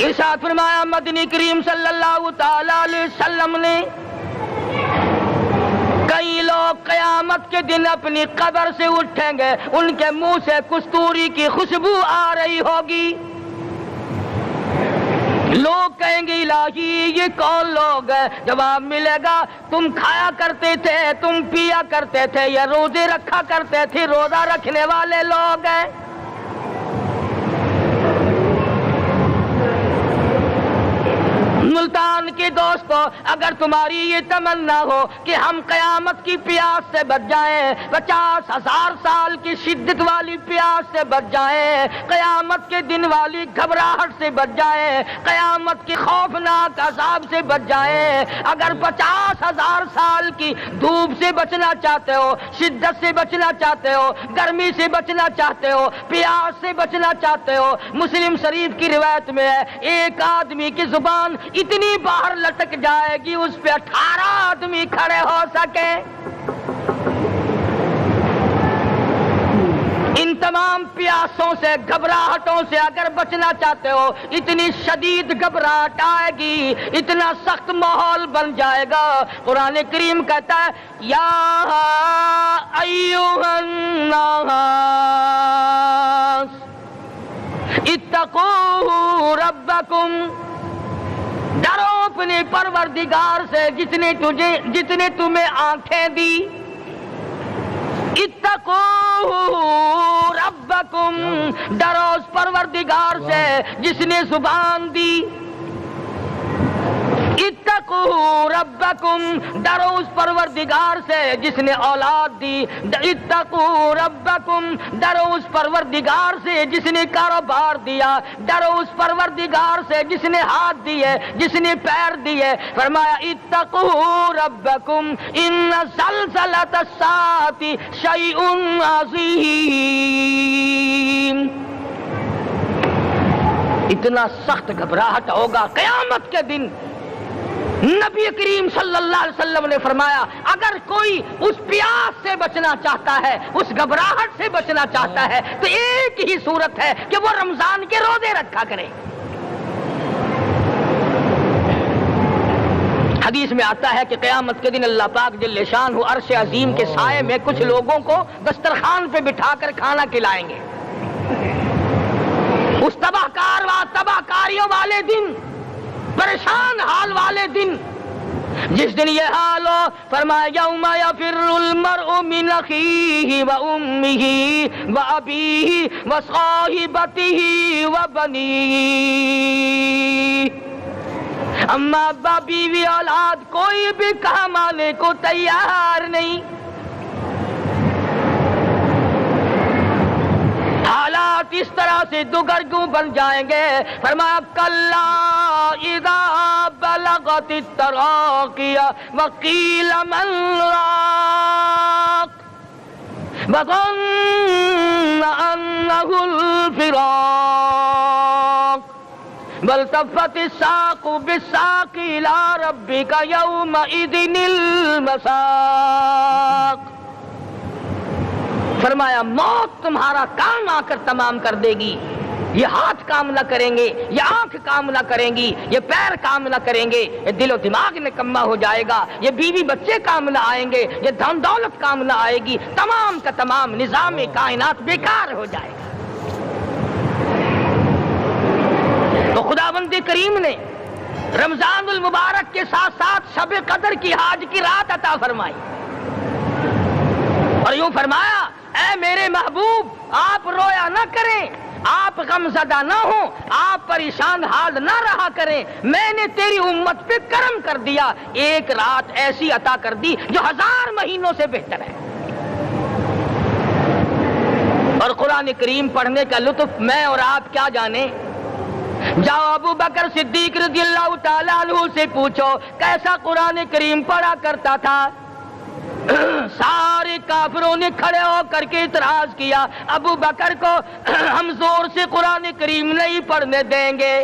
ارشاد فرمایا مدنی کریم صلی اللہ تعالی علیہ وسلم نے کئی لوگ قیامت کے دن اپنی قبر سے اٹھیں گے، ان کے منہ سے کستوری کی خوشبو آ رہی ہوگی، لوگ کہیں گے الہی یہ کون لوگ ہیں؟ جواب ملے گا تم کھایا کرتے تھے، تم پیا کرتے تھے، یہ روزے رکھا کرتے تھے، روزہ رکھنے والے لوگ ہیں۔ ملتان کے دوستو، اگر تمہاری یہ تمنا ہو کہ ہم قیامت کی پیاس سے بچ جائیں، 50,000 سال کی شدت والی پیاس سے بچ جائیں، قیامت کے دن والی گھبراہٹ سے بچ جائیں، قیامت کے خوفناک عذاب سے بچ جائیں، اگر 50,000 سال کی دھوپ سے بچنا چاہتے ہو، شدت سے بچنا چاہتے ہو، گرمی سے بچنا چاہتے ہو، پیاس سے بچنا چاہتے ہو، مسلم شریف کی روایت میں ہے ایک آدمی کی زبان اتنی باہر لٹک جائے گی اس پہ 18 آدمی کھڑے ہو سکے۔ ان تمام پیاسوں سے، گھبراہٹوں سے اگر بچنا چاہتے ہو، اتنی شدید گھبراہٹ آئے گی، اتنا سخت ماحول بن جائے گا۔ قرآن کریم کہتا ہے یا ایھا الناس اتقوا ربکم، ڈرو اپنے پروردگار سے جس نے تمہیں آنکھیں دی، اتقوا ربکم، ڈرو اس پروردگار سے جس نے زبان دی، اتقوا ربکم، ڈرو اس پروردگار سے جس نے اولاد دی، اتقوا ربکم، ڈرو اس پروردگار سے جس نے کاروبار دیا، ڈرو اس پروردگار سے جس نے ہاتھ دیے، جس نے پیر دیے۔ فرمایا اتقوا ربکم ان زلزلۃ الساعۃ شیء عظیم، اتنا سخت گھبراہٹ ہوگا قیامت کے دن۔ نبی کریم صلی اللہ علیہ وسلم نے فرمایا اگر کوئی اس پیاس سے بچنا چاہتا ہے، اس گھبراہٹ سے بچنا چاہتا ہے، تو ایک ہی صورت ہے کہ وہ رمضان کے روزے رکھا کرے۔ حدیث میں آتا ہے کہ قیامت کے دن اللہ پاک جل شانہ عرش عظیم کے سائے میں کچھ لوگوں کو دسترخوان پہ بٹھا کر کھانا کھلائیں گے۔ اس تباہ کاریوں والے دن، پریشان حال والے دن، جس دن یہ حال ہو، فرمایا یوم یفر المرء من اخیہ و امہ و ابیہ و صاحبتہ و بنیہ، اما ابا بیوی اولاد کوئی بھی کام آنے کو تیار نہیں۔ حالات اس طرح سے دگرگوں بن جائیں گے۔ فرمایا کلا اذا بلغت التراقی وقیل من راق وظن انہ الفراق والتفت الساق بالساق الى ربک یومئذ المساق۔ فرمایا موت تمہارا کام آ کر تمام کر دے گی، یہ ہاتھ کام نہ کریں گے، یہ آنکھ کام نہ کریں گی، یہ پیر کام نہ کریں گے، یہ دل و دماغ نکما ہو جائے گا، یہ بیوی بچے کام نہ آئیں گے، یہ دھن دولت کام نہ آئے گی، تمام کا تمام نظام کائنات بیکار ہو جائے گا۔ تو خداوند کریم نے رمضان المبارک کے ساتھ ساتھ شب قدر کی حاج کی رات عطا فرمائی اور یوں فرمایا اے میرے محبوب آپ رویا نہ کریں، آپ غم زدہ نہ ہوں، آپ پریشان حال نہ رہا کریں، میں نے تیری امت پہ کرم کر دیا، ایک رات ایسی عطا کر دی جو 1000 مہینوں سے بہتر ہے۔ اور قرآن کریم پڑھنے کا لطف میں اور آپ کیا جانیں۔ جاؤ ابو بکر صدیق رضی اللہ تعالیٰ عنہ سے پوچھو کیسا قرآن کریم پڑھا کرتا تھا۔ سارے کافروں نے کھڑے ہو کر کے اعتراض کیا ابو بکر کو ہم زور سے قرآن کریم نہیں پڑھنے دیں گے۔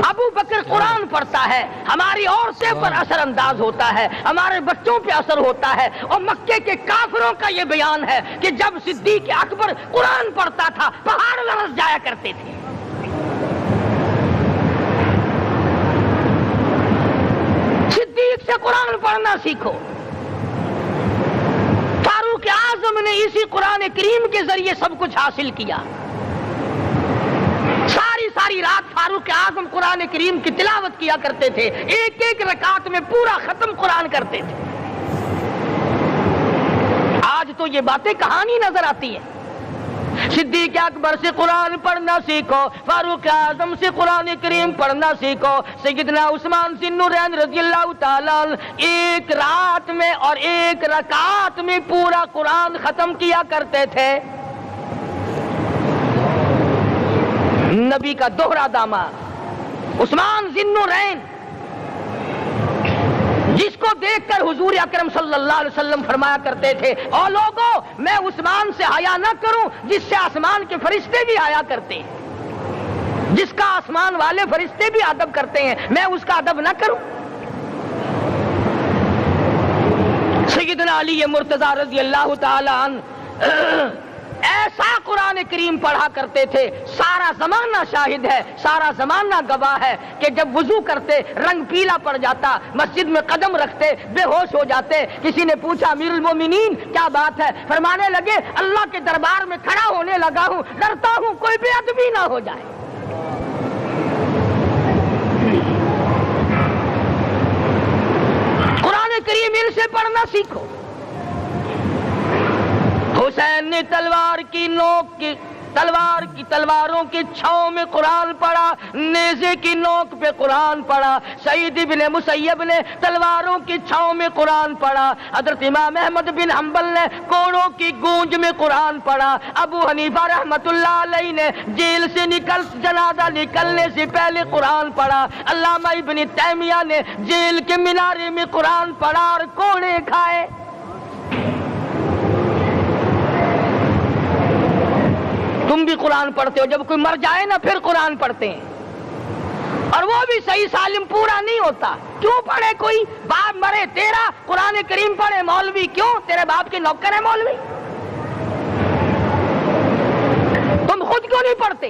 ابو بکر قرآن پڑھتا ہے، ہماری عورتیں پر اثر انداز ہوتا ہے، ہمارے بچوں پہ اثر ہوتا ہے، اور مکے کے کافروں کا یہ بیان ہے کہ جب صدیق اکبر قرآن پڑھتا تھا پہاڑ لرز جایا کرتے تھے۔ پڑھنا سیکھو. فاروق اعظم نے اسی قرآن کریم کے ذریعے سب کچھ حاصل کیا. ساری رات فاروق اعظم قرآن کریم کی تلاوت کیا کرتے تھے, ایک ایک رکعت میں پورا ختم قرآن کرتے تھے. آج تو یہ باتیں کہانی نظر آتی ہیں. صدیق اکبر سے قرآن پڑھنا سیکھو, فاروق اعظم سے قرآن کریم پڑھنا سیکھو. سیدنا عثمان ذی النورین رضی اللہ تعالیٰ ایک رات میں اور ایک رکعت میں پورا قرآن ختم کیا کرتے تھے. نبی کا دوہرا داماد عثمان ذی النورین, جس کو دیکھ کر حضور اکرم صلی اللہ علیہ وسلم فرمایا کرتے تھے, او لوگوں میں عثمان سے حیا نہ کروں جس سے آسمان کے فرشتے بھی حیا کرتے ہیں, جس کا آسمان والے فرشتے بھی ادب کرتے ہیں, میں اس کا ادب نہ کروں. سیدنا علی مرتضی رضی اللہ تعالی عنہ ایسا قرآن کریم پڑھا کرتے تھے, سارا زمانہ شاہد ہے, سارا زمانہ گواہ ہے کہ جب وضو کرتے رنگ پیلا پڑ جاتا, مسجد میں قدم رکھتے بے ہوش ہو جاتے. کسی نے پوچھا امیر المومنین کیا بات ہے؟ فرمانے لگے اللہ کے دربار میں کھڑا ہونے لگا ہوں, ڈرتا ہوں کوئی بے ادبی نہ ہو جائے. قرآن کریم ان سے پڑھنا سیکھو. حسین نے تلواروں کی چھاؤں میں قرآن پڑھا, نیزے کی نوک پہ قرآن پڑھا. سعید بن مسیب نے تلواروں کی چھاؤں میں قرآن پڑھا. حضرت امام احمد بن حنبل نے کوڑوں کی گونج میں قرآن پڑھا. ابو حنیفہ رحمت اللہ علیہ نے جیل سے جنازہ نکلنے سے پہلے قرآن پڑھا. علامہ ابن تیمیہ نے جیل کے مینارے میں قرآن پڑھا اور کوڑے کھائے. تم بھی قرآن پڑھتے ہو, جب کوئی مر جائے نا پھر قرآن پڑھتے ہیں, اور وہ بھی صحیح سالم پورا نہیں ہوتا. کیوں پڑھے؟ کوئی باپ مرے تیرا قرآن کریم پڑھے مولوی, کیوں؟ تیرے باپ کے نوکر ہے مولوی, تم خود کیوں نہیں پڑھتے؟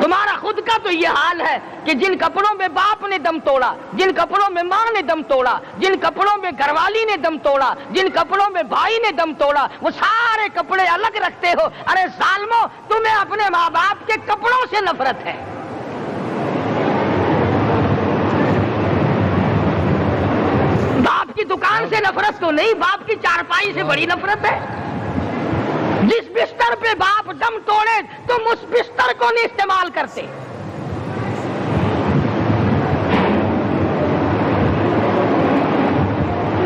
تمہارا خود کا تو یہ حال ہے کہ جن کپڑوں میں باپ نے دم توڑا, جن کپڑوں میں ماں نے دم توڑا, جن کپڑوں میں گھر والی نے دم توڑا, جن کپڑوں میں بھائی نے دم توڑا, وہ سارے کپڑے الگ رکھتے ہو. ارے ظالمو, تمہیں اپنے ماں باپ کے کپڑوں سے نفرت ہے. باپ کی دکان سے نفرت تو نہیں, باپ کی چارپائی سے بڑی نفرت ہے. جس بستر پہ باپ دم توڑے تم اس بستر کو نہیں استعمال کرتے.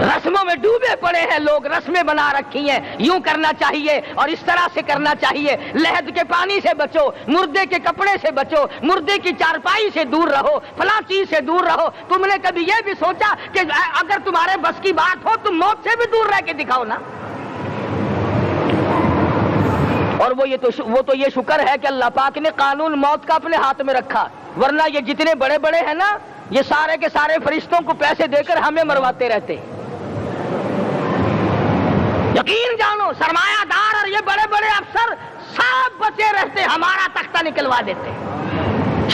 رسموں میں ڈوبے پڑے ہیں لوگ, رسمیں بنا رکھی ہیں, یوں کرنا چاہیے اور اس طرح سے کرنا چاہیے. لہد کے پانی سے بچو, مردے کے کپڑے سے بچو, مردے کی چارپائی سے دور رہو, فلاں چیز سے دور رہو. تم نے کبھی یہ بھی سوچا کہ اگر تمہارے بس کی بات ہو تم موت سے بھی دور رہ کے دکھاؤ نا. اور وہ تو یہ شکر ہے کہ اللہ پاک نے قانون موت کا اپنے ہاتھ میں رکھا, ورنہ یہ جتنے بڑے بڑے ہیں نا, یہ سارے کے سارے فرشتوں کو پیسے دے کر ہمیں مرواتے رہتے. یقین جانو, سرمایہ دار اور یہ بڑے بڑے افسر سب بچے رہتے, ہمارا تختہ نکلوا دیتے.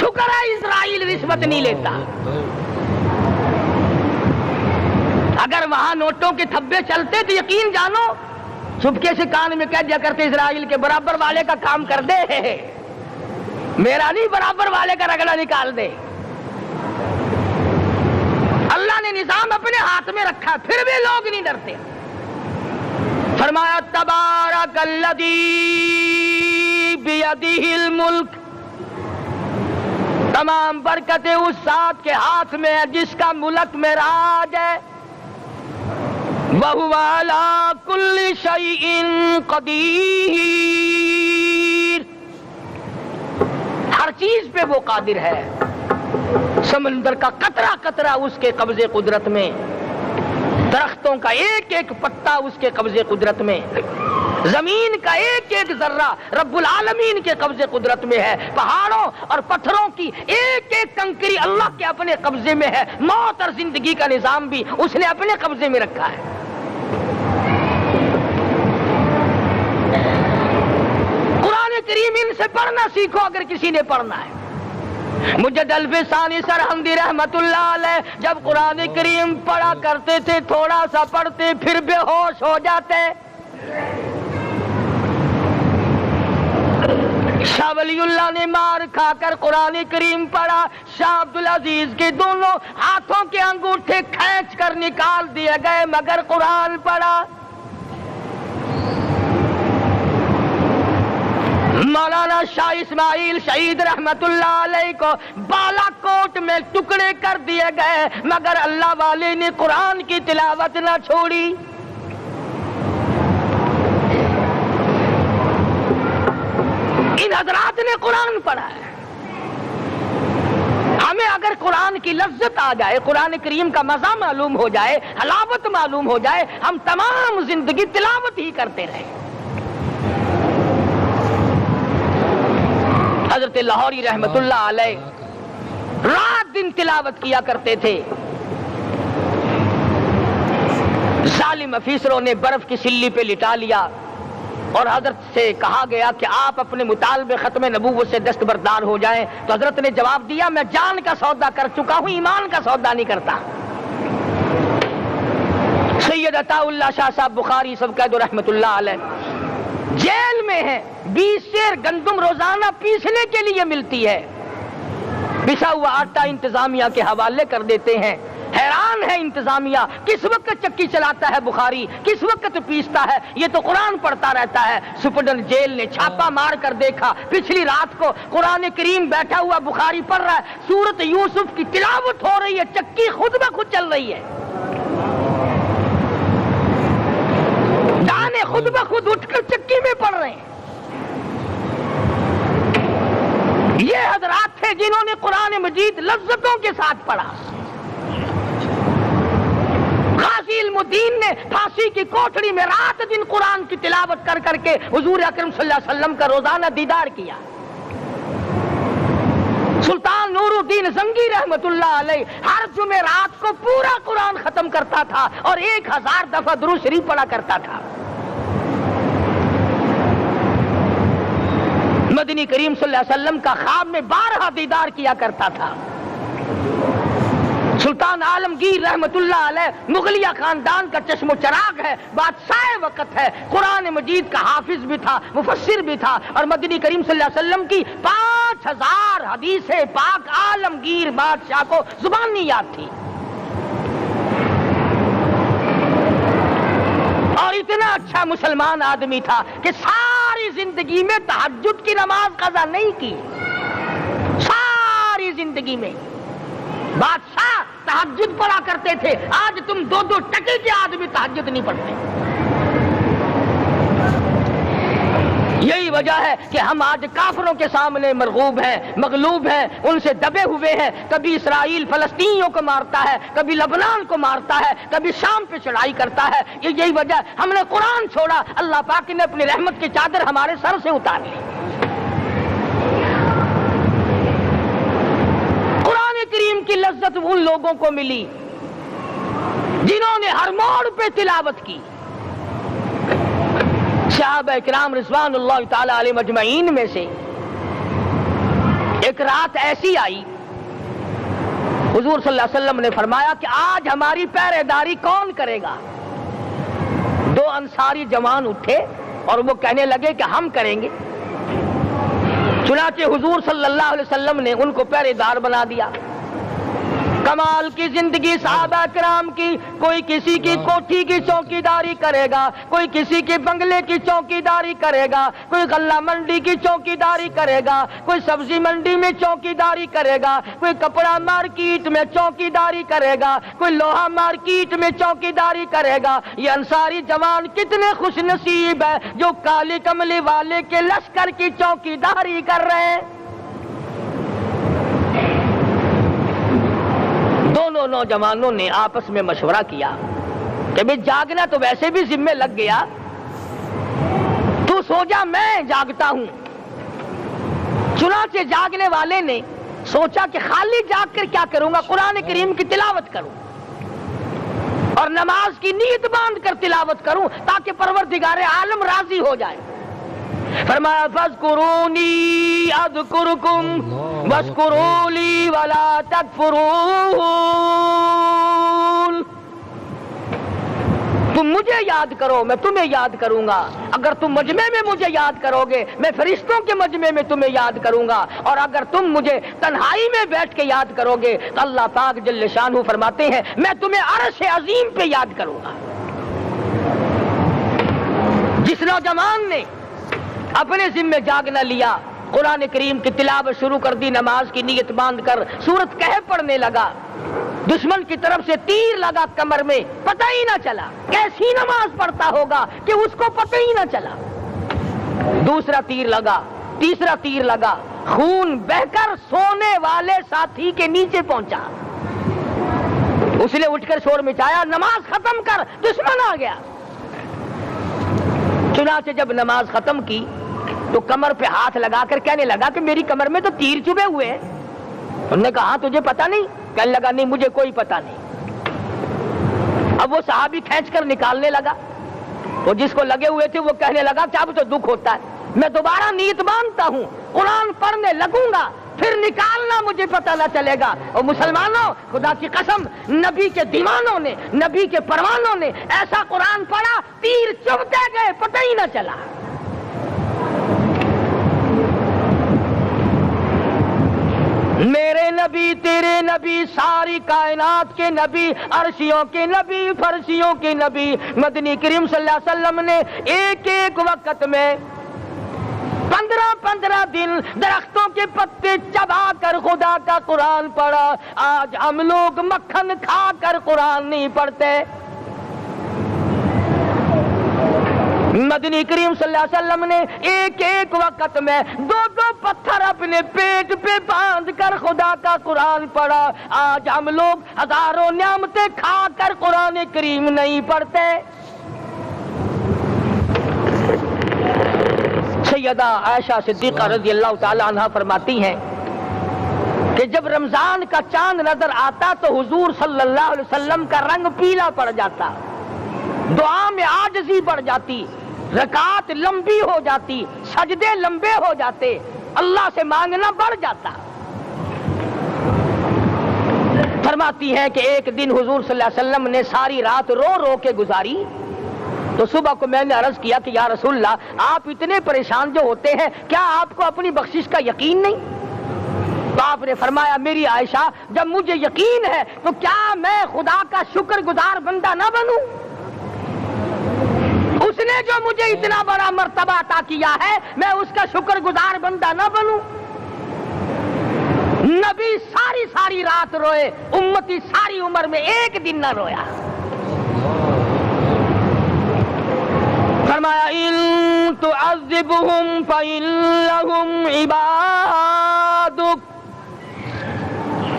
شکر ہے اسرائیل رشوت نہیں لیتا. اگر وہاں نوٹوں کے تھبے چلتے تو یقین جانو چپکے سے کان میں کہہ دیا کرتے اسرائیل کے برابر والے کا کام کر دے, میرا نہیں برابر والے کا رگڑا نکال دے. اللہ نے نظام اپنے ہاتھ میں رکھا, پھر بھی لوگ نہیں ڈرتے. فرمایا تبارک الذی بیدہ الملک, تمام برکتیں اس ذات کے ہاتھ میں ہے جس کا ملک میں راج ہے. وَهُوَ عَلَى كُلِّ شَيْءٍ قَدِيرٌ, ہر چیز پہ وہ قادر ہے. سمندر کا قطرہ قطرہ اس کے قبضے قدرت میں, درختوں کا ایک ایک پتا اس کے قبضے قدرت میں, زمین کا ایک ایک ذرہ رب العالمین کے قبضے قدرت میں ہے. پہاڑوں اور پتھروں کی ایک ایک کنکری اللہ کے اپنے قبضے میں ہے. موت اور زندگی کا نظام بھی اس نے اپنے قبضے میں رکھا ہے. قرآن کریم ان سے پڑھنا سیکھو اگر کسی نے پڑھنا ہے. مجد الفسانی سرہندی رحمت اللہ علیہ جب قرآن کریم پڑھا کرتے تھے تھوڑا سا پڑھتے پھر بے ہوش ہو جاتے. شاہ ولی اللہ نے مار کھا کر قرآن کریم پڑھا. شاہ عبدالعزیز کے دونوں ہاتھوں کے انگوٹھے کھینچ کر نکال دیے گئے مگر قرآن پڑھا. مولانا شاہ اسماعیل شہید رحمت اللہ علیہ کو بالا کوٹ میں ٹکڑے کر دیے گئے مگر اللہ والے نے قرآن کی تلاوت نہ چھوڑی. ان حضرات نے قرآن پڑھا ہے. ہمیں اگر قرآن کی لذت آ جائے, قرآن کریم کا مزہ معلوم ہو جائے, حلاوت معلوم ہو جائے, ہم تمام زندگی تلاوت ہی کرتے رہیں. حضرت لاہوری رحمت اللہ علیہ رات دن تلاوت کیا کرتے تھے. ظالم افیسروں نے برف کی سلی پہ لٹا لیا اور حضرت سے کہا گیا کہ آپ اپنے مطالبے ختم نبوت سے دستبردار ہو جائیں. تو حضرت نے جواب دیا میں جان کا سودا کر چکا ہوں, ایمان کا سودا نہیں کرتا. سید عطا اللہ شاہ صاحب بخاری سب قید رحمت اللہ علیہ جیل میں ہیں. 20 سیر گندم روزانہ پیسنے کے لیے ملتی ہے. پسا ہوا آٹا انتظامیہ کے حوالے کر دیتے ہیں. حیران ہے انتظامیہ, کس وقت چکی چلاتا ہے بخاری, کس وقت پیستا ہے, یہ تو قرآن پڑھتا رہتا ہے. سپرڈنٹ جیل نے چھاپا مار کر دیکھا, پچھلی رات کو قرآن کریم بیٹھا ہوا بخاری پڑھ رہا ہے, سورت یوسف کی تلاوت ہو رہی ہے, چکی خود بخود چل رہی ہے, دانے خود بخود اٹھ کر چکی میں پڑھ رہے ہیں. یہ حضرات تھے جنہوں نے قرآن مجید لذتوں کے ساتھ پڑھا. غازی علم الدین نے پھانسی کی کوٹڑی میں رات دن قرآن کی تلاوت کر کر کے حضور اکرم صلی اللہ علیہ وسلم کا روزانہ دیدار کیا. سلطان نور الدین زنگی رحمت اللہ علیہ ہر جمعرات کو پورا قرآن ختم کرتا تھا اور 1000 دفعہ درود شریف پڑھا کرتا تھا. مدنی کریم صلی اللہ علیہ وسلم کا خواب میں 12 دیدار کیا کرتا تھا. سلطان عالمگیر رحمت اللہ علیہ مغلیہ خاندان کا چشم و چراغ ہے, بادشاہ وقت ہے, قرآن مجید کا حافظ بھی تھا, مفسر بھی تھا, اور مدنی کریم صلی اللہ علیہ وسلم کی 5000 حدیث پاک عالمگیر بادشاہ کو زبان نہیں یاد تھی. اور اتنا اچھا مسلمان آدمی تھا کہ ساری زندگی میں تہجد کی نماز قضا نہیں کی. ساری زندگی میں بادشاہ تہجد پڑھا کرتے تھے. آج تم 2 ٹکے کے آدمی تہجد نہیں پڑھتے. یہی وجہ ہے کہ ہم آج کافروں کے سامنے مرغوب ہیں, مغلوب ہیں, ان سے دبے ہوئے ہیں. کبھی اسرائیل فلسطینیوں کو مارتا ہے, کبھی لبنان کو مارتا ہے, کبھی شام پہ چڑھائی کرتا ہے. یہی وجہ, ہم نے قرآن چھوڑا, اللہ پاک نے اپنی رحمت کی چادر ہمارے سر سے اتار لی. قرآن کریم کی لذت ان لوگوں کو ملی جنہوں نے ہر موڑ پہ تلاوت کی. صحابہ اکرام رضوان اللہ تعالی علیہ مجمعین میں سے ایک رات ایسی آئی, حضور صلی اللہ علیہ وسلم نے فرمایا کہ آج ہماری پہرے داری کون کرے گا. 2 انصاری جوان اٹھے اور وہ کہنے لگے کہ ہم کریں گے. چنانچہ حضور صلی اللہ علیہ وسلم نے ان کو پہرے دار بنا دیا. کمال کی زندگی صحابہ کرام کی. کوئی کسی کی کوٹھی کی چوکی داری کرے گا, کوئی کسی کے بنگلے کی چوکی داری کرے گا, کوئی غلہ منڈی کی چوکی داری کرے گا, کوئی سبزی منڈی میں چوکی داری کرے گا, کوئی کپڑا مارکیٹ میں چوکی داری کرے گا, کوئی لوہا مارکیٹ میں چوکی داری کرے گا. یہ انصاری جوان کتنے خوش نصیب ہے جو کالی کملی والے کے لشکر کی چوکی داری کر رہے ہیں. دونوں نوجوانوں نے آپس میں مشورہ کیا کہ بھئی جاگنا تو ویسے بھی ذمہ لگ گیا, تو سو جا میں جاگتا ہوں. چنانچہ جاگنے والے نے سوچا کہ خالی جاگ کر کیا کروں گا, قرآن کریم کی تلاوت کروں اور نماز کی نیت باندھ کر تلاوت کروں تاکہ پروردگار عالم راضی ہو جائے. فرمایا فاذکرونی اذکرکم واشکروا لی ولا تکفرون. تم مجھے یاد کرو میں تمہیں یاد کروں گا. اگر تم مجمع میں مجھے یاد کرو گے میں فرشتوں کے مجمع میں تمہیں یاد کروں گا. اور اگر تم مجھے تنہائی میں بیٹھ کے یاد کرو گے تو اللہ پاک جل شانہ فرماتے ہیں میں تمہیں عرش عظیم پہ یاد کروں گا. جس نوجوان نے اپنے ذمہ جاگ نہ لیا, قرآن کریم کی تلاوت شروع کر دی, نماز کی نیت باندھ کر سورت کہف پڑھنے لگا, دشمن کی طرف سے تیر لگا کمر میں, پتہ ہی نہ چلا. کیسی نماز پڑھتا ہوگا کہ اس کو پتہ ہی نہ چلا. دوسرا تیر لگا, تیسرا تیر لگا, خون بہ کر سونے والے ساتھی کے نیچے پہنچا. اس نے اٹھ کر شور مچایا, نماز ختم کر, دشمن آ گیا. چنانچہ جب نماز ختم کی تو کمر پہ ہاتھ لگا کر کہنے لگا کہ میری کمر میں تو تیر چبھے ہوئے ہیں. انہوں نے کہا تجھے پتا نہیں؟ کہنے لگا نہیں مجھے کوئی پتا نہیں. اب وہ صحابی کھینچ کر نکالنے لگا, وہ جس کو لگے ہوئے تھے وہ کہنے لگا کہ اب تو دکھ ہوتا ہے, میں دوبارہ نیت باندھتا ہوں, قرآن پڑھنے لگوں گا, پھر نکالنا مجھے پتہ نہ چلے گا. اور مسلمانوں خدا کی قسم نبی کے دیوانوں نے, نبی کے پروانوں نے ایسا قرآن پڑھا تیر چبھتے گئے پتہ ہی نہ چلا. میرے نبی تیرے نبی ساری کائنات کے نبی, عرشیوں کے نبی, فرشیوں کے نبی مدنی کریم صلی اللہ علیہ وسلم نے ایک ایک وقت میں 15 دن درختوں کے پتے چبا کر خدا کا قرآن پڑھا. آج ہم لوگ مکھن کھا کر قرآن نہیں پڑھتے. مدنی کریم صلی اللہ علیہ وسلم نے ایک ایک وقت میں 2 پتھر اپنے پیٹ پہ باندھ کر خدا کا قرآن پڑھا. آج ہم لوگ ہزاروں نعمتیں کھا کر قرآن کریم نہیں پڑھتے. سیدہ عائشہ صدیقہ رضی اللہ تعالی عنہ فرماتی ہیں کہ جب رمضان کا چاند نظر آتا تو حضور صلی اللہ علیہ وسلم کا رنگ پیلا پڑ جاتا, دعا میں عاجزی بڑھ جاتی, رکعت لمبی ہو جاتی, سجدے لمبے ہو جاتے, اللہ سے مانگنا بڑھ جاتا. فرماتی ہیں کہ ایک دن حضور صلی اللہ علیہ وسلم نے ساری رات رو رو کے گزاری. تو صبح کو میں نے عرض کیا کہ یا رسول اللہ آپ اتنے پریشان جو ہوتے ہیں کیا آپ کو اپنی بخشش کا یقین نہیں؟ تو آپ نے فرمایا میری عائشہ جب مجھے یقین ہے تو کیا میں خدا کا شکر گزار بندہ نہ بنوں؟ اس نے جو مجھے اتنا بڑا مرتبہ عطا کیا ہے میں اس کا شکر گزار بندہ نہ بنوں؟ نبی ساری رات روئے, امتی ساری عمر میں ایک دن نہ رویا. فرمایا ان تعذبهم فإنهم عبادك,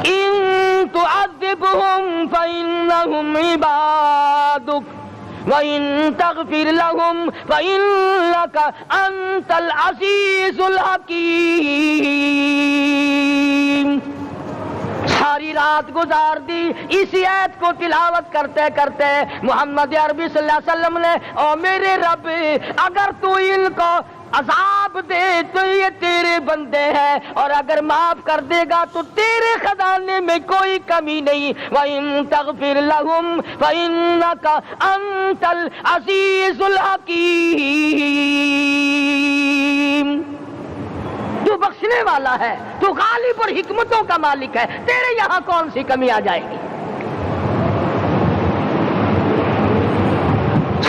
ان تعذبهم فإنهم عبادك وإن تغفر لهم فإنك أنت العزيز الحكيم. ساری رات گزار دی اسی آیت کو تلاوت کرتے کرتے. محمد عربی صلی اللہ علیہ وسلم نے او میرے رب اگر تو ان کو عذاب دے تو یہ تیرے بندے ہیں, اور اگر معاف کر دے گا تو تیرے خزانے میں کوئی کمی نہیں. وَإِن تَغْفِرْ لَهُمْ فَإِنَّكَ أَنْتَ الْعَزِيزُ الْحَكِيمُ. تو بخشنے والا ہے, تو غالب اور حکمتوں کا مالک ہے, تیرے یہاں کون سی کمی آ جائے گی؟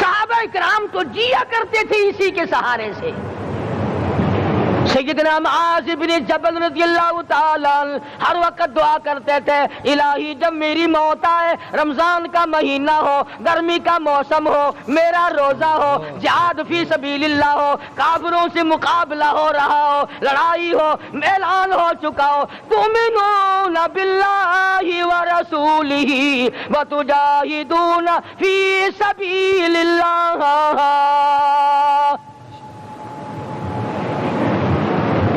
صحابہ کرام تو جیا کرتے تھے اسی کے سہارے سے. سیدنا معاذ بن جبل رضی اللہ تعالیٰ ہر وقت دعا کرتے تھے الہی جب میری موت آئے, رمضان کا مہینہ ہو, گرمی کا موسم ہو, میرا روزہ ہو, جہاد فی سبیل اللہ ہو, کافروں سے مقابلہ ہو رہا ہو, لڑائی ہو, اعلان ہو چکا ہو, تؤمنون باللہ ورسولہ وتجاہدون فی سبیل اللہ.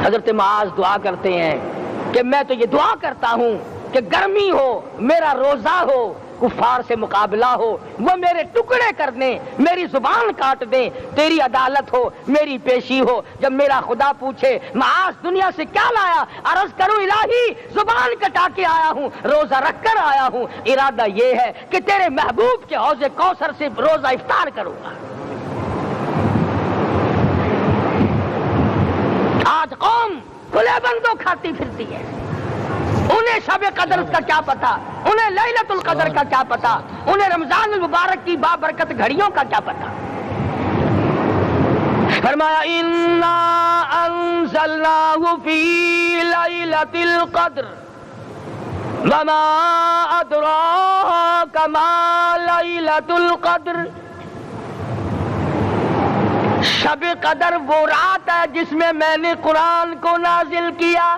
حضرت معاذ دعا کرتے ہیں کہ میں تو یہ دعا کرتا ہوں کہ گرمی ہو, میرا روزہ ہو, کفار سے مقابلہ ہو، وہ میرے ٹکڑے کر دیں، میری زبان کاٹ دیں، تیری عدالت ہو، میری پیشی ہو۔ جب میرا خدا پوچھے معاذ دنیا سے کیا لایا، عرض کروں الہی زبان کٹا کے آیا ہوں، روزہ رکھ کر آیا ہوں، ارادہ یہ ہے کہ تیرے محبوب کے حوض کوثر سے روزہ افطار کروں گا۔ آج قوم کھلے بندوں کھاتی پھرتی ہے، انہیں شب قدر کا کیا پتا، انہیں لیلۃ القدر کا کیا پتا، انہیں رمضان المبارک کی بابرکت گھڑیوں کا کیا پتا۔ فرمایا انا انزلناہ فی لیلۃ القدر وما ادراک ما لیلۃ القدر۔ شب قدر وہ رات ہے جس میں نے قرآن کو نازل کیا۔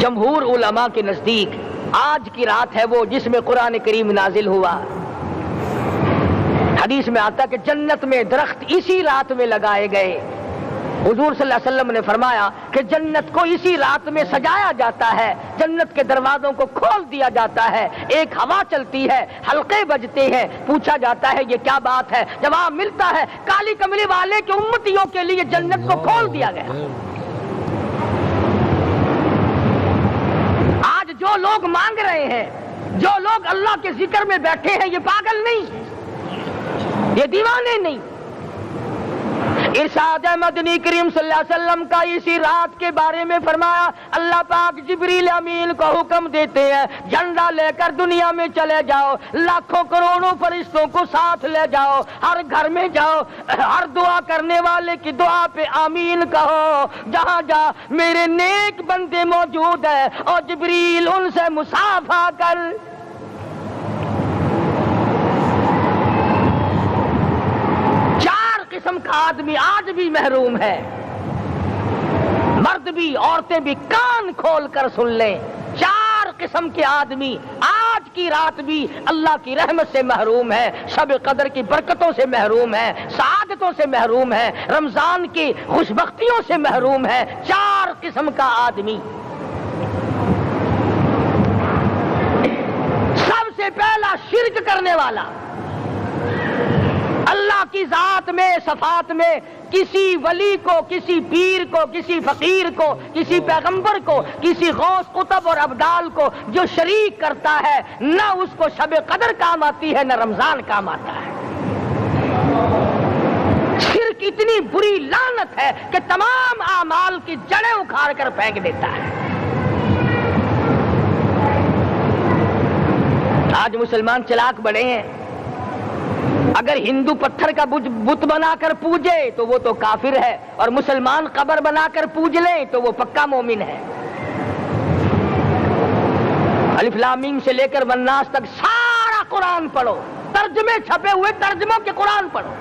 جمہور علماء کے نزدیک آج کی رات ہے وہ جس میں قرآن کریم نازل ہوا۔ حدیث میں آتا کہ جنت میں درخت اسی رات میں لگائے گئے۔ حضور صلی اللہ علیہ وسلم نے فرمایا کہ جنت کو اسی رات میں سجایا جاتا ہے، جنت کے دروازوں کو کھول دیا جاتا ہے، ایک ہوا چلتی ہے، حلقے بجتے ہیں، پوچھا جاتا ہے یہ کیا بات ہے، جواب ملتا ہے کالی کملی والے کے امتیوں کے لیے جنت کو کھول دیا گیا۔ آج جو لوگ مانگ رہے ہیں، جو لوگ اللہ کے ذکر میں بیٹھے ہیں، یہ پاگل نہیں، یہ دیوانے نہیں۔ ارشاد مدنی کریم صلی اللہ علیہ وسلم کا اسی رات کے بارے میں فرمایا، اللہ پاک جبریل امین کو حکم دیتے ہیں جھنڈا لے کر دنیا میں چلے جاؤ، لاکھوں کروڑوں فرشتوں کو ساتھ لے جاؤ، ہر گھر میں جاؤ، ہر دعا کرنے والے کی دعا پہ آمین کہو، جہاں جا میرے نیک بندے موجود ہیں، اور جبریل ان سے مصافحہ کر۔ قسم کا آدمی آج بھی محروم ہے، مرد بھی عورتیں بھی کان کھول کر سن لیں، 4 قسم کے آدمی آج کی رات بھی اللہ کی رحمت سے محروم ہے، شب قدر کی برکتوں سے محروم ہے، سعادتوں سے محروم ہے، رمضان کی خوشبختیوں سے محروم ہے۔ 4 قسم کا آدمی۔ سب سے پہلا شرک کرنے والا، اللہ کی ذات میں صفات میں کسی ولی کو، کسی پیر کو، کسی فقیر کو، کسی پیغمبر کو، کسی غوث قطب اور ابدال کو جو شریک کرتا ہے، نہ اس کو شب قدر کام آتی ہے، نہ رمضان کام آتا ہے۔ شرک اتنی بری لعنت ہے کہ تمام اعمال کی جڑیں اکھاڑ کر پھینک دیتا ہے۔ آج مسلمان چلاک بڑے ہیں، اگر ہندو پتھر کا بت بنا کر پوجے تو وہ تو کافر ہے، اور مسلمان قبر بنا کر پوج لیں تو وہ پکا مومن ہے۔ الف لام میم سے لے کر والناس تک سارا قرآن پڑھو، ترجمے چھپے ہوئے ترجموں کے قرآن پڑھو۔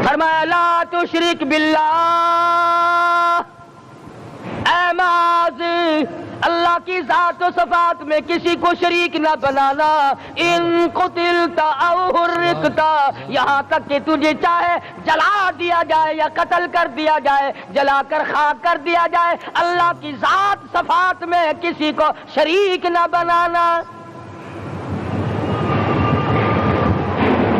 فرمایا لا تشرک باللہ، اے معاذ اللہ کی ذات و صفات میں کسی کو شریک نہ بنانا۔ ان قتلت او حرقت، یہاں تک کہ تجھے چاہے جلا دیا جائے یا قتل کر دیا جائے، جلا کر خاک کر دیا جائے، اللہ کی ذات صفات میں کسی کو شریک نہ بنانا۔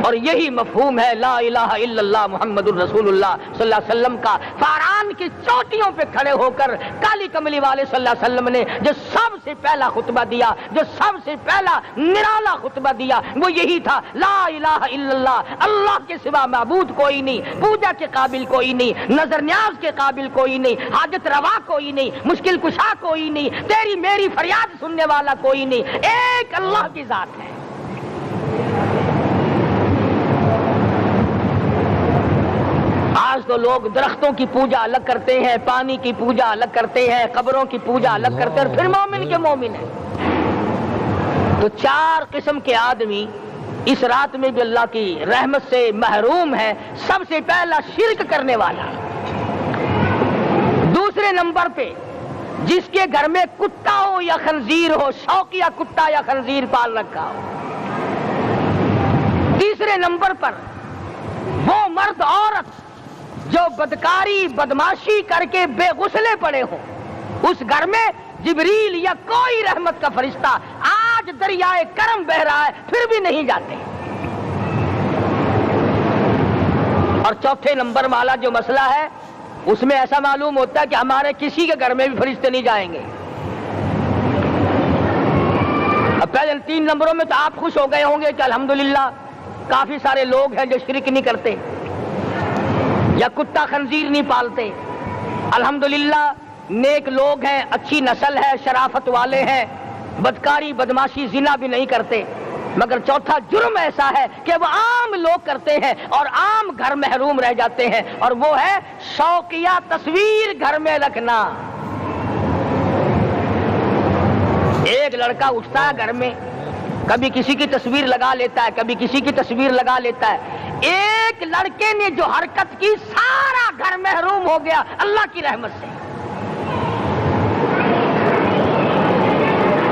اور یہی مفہوم ہے لا الہ الا اللہ محمد الرسول اللہ صلی اللہ علیہ وسلم کا۔ فاران کی چوٹیوں پہ کھڑے ہو کر کالی کملی والے صلی اللہ علیہ وسلم نے جو سب سے پہلا خطبہ دیا، جو سب سے پہلا نرالا خطبہ دیا، وہ یہی تھا لا الہ الا اللہ، اللہ کے سوا معبود کوئی نہیں، پوجا کے قابل کوئی نہیں، نظر نیاز کے قابل کوئی نہیں، حاجت روا کوئی نہیں، مشکل کشا کوئی نہیں، تیری میری فریاد سننے والا کوئی نہیں، ایک اللہ کی ذات ہے۔ آج تو لوگ درختوں کی پوجا الگ کرتے ہیں، پانی کی پوجا الگ کرتے ہیں، قبروں کی پوجا الگ کرتے ہیں، اور پھر مومن کے مومن ہیں۔ تو 4 قسم کے آدمی اس رات میں بھی اللہ کی رحمت سے محروم ہے۔ سب سے پہلا شرک کرنے والا، دوسرے نمبر پہ جس کے گھر میں کتا ہو یا خنزیر ہو، شوقیہ کتا یا خنزیر پال رکھا ہو۔ تیسرے نمبر پر وہ مرد عورت جو بدکاری بدماشی کر کے بے غسلے پڑے ہوں، اس گھر میں جبریل یا کوئی رحمت کا فرشتہ آج دریائے کرم بہ رہا ہے پھر بھی نہیں جاتے. اور چوتھے نمبر والا جو مسئلہ ہے اس میں ایسا معلوم ہوتا ہے کہ ہمارے کسی کے گھر میں بھی فرشتے نہیں جائیں گے. اب پہلے 3 نمبروں میں تو آپ خوش ہو گئے ہوں گے کہ الحمدللہ کافی سارے لوگ ہیں جو شرک نہیں کرتے یا کتا خنزیر نہیں پالتے. الحمدللہ نیک لوگ ہیں, اچھی نسل ہے, شرافت والے ہیں, بدکاری بدماشی زنا بھی نہیں کرتے. مگر چوتھا جرم ایسا ہے کہ وہ عام لوگ کرتے ہیں اور عام گھر محروم رہ جاتے ہیں, اور وہ ہے شوقیہ تصویر گھر میں رکھنا. ایک لڑکا اٹھتا ہے گھر میں, کبھی کسی کی تصویر لگا لیتا ہے, کبھی کسی کی تصویر لگا لیتا ہے. ایک لڑکے نے جو حرکت کی سارا گھر محروم ہو گیا اللہ کی رحمت سے.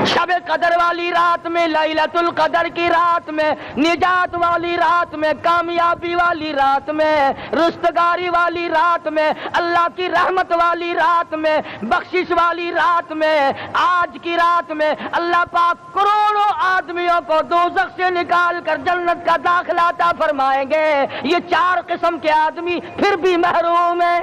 شب قدر والی رات میں, لیلۃ القدر کی رات میں, نجات والی رات میں, کامیابی والی رات میں, رستگاری والی رات میں, اللہ کی رحمت والی رات میں, بخشش والی رات میں, آج کی رات میں اللہ پاک کروڑوں آدمیوں کو دوزخ سے نکال کر جنت کا داخلہ عطا فرمائیں گے. یہ 4 قسم کے آدمی پھر بھی محروم ہیں.